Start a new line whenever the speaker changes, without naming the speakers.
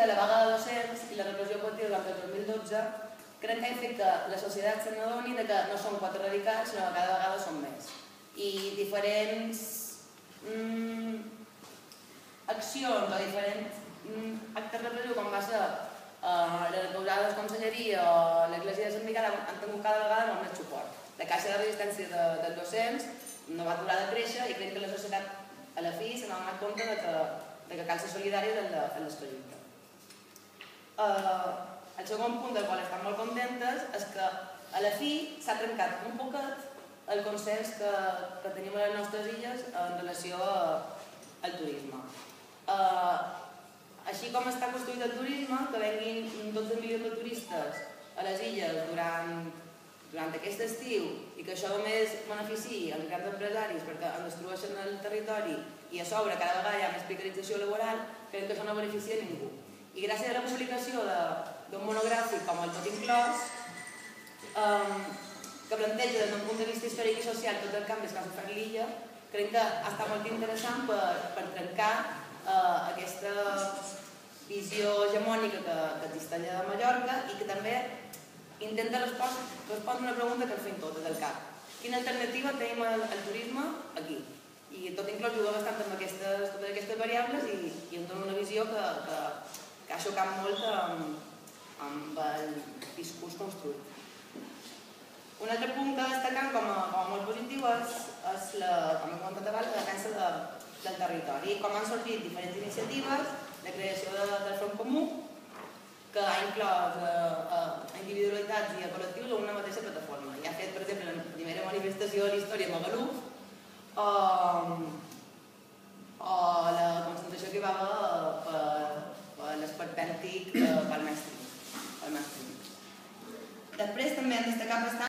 la vaga de docents i la repressió colectiva durant el 2012 crec que ha fet que la societat se n'adoni que no són 4 radicals, sinó que cada vegada són més. I diferents accions o diferents actes repressius, com va ser la recolzada de la Conselleria o l'Església de Sant Miquel, han tingut cada vegada molt més suport. La caixa de resistència dels docents no va aturar de créixer i crec que la societat a la fi se n'ha donat compte que cal ser solidària en les projectes. El segon punt del qual estem molt contentes és que a la fi s'ha trencat un poquet el consens que tenim a les nostres illes en relació al turisme. Així com està construït el turisme, que venguin 12 milions de turistes a les illes durant aquest estiu i que això només beneficiï els grans empresaris perquè en destrueixen el territori i a sobre cada vegada hi ha més precarització laboral, crec que això no beneficia a ningú. I gràcies a la publicació d'un monogràfic com el Tot Inclòs, que planteja des d'un punt de vista històric i social tots els canvis que ha sofert l'illa, crec que ha estat molt interessant per trencar aquesta visió hegemònica que existeix a Mallorca i que també intenta respondre una pregunta que ens fem totes al cap. Quina alternativa tenim al turisme aquí? I Tot Inclòs juga bastant amb totes aquestes variables i ens dona una visió que ha xocat molt amb el discurs construït. Un altre punt que destacant com a molt positiu és, com he comentat abans, la defensa del territori. Com han sorgit diferents iniciatives, la creació del Front Comú, que ha inclòs a individualitats i a col·lectius en una mateixa plataforma. I ha fet, per exemple, la primera manifestació de la història a Magaluf o la concentració que hi va haver per l'esperpèntic pel mestre. Després també han destacat bastant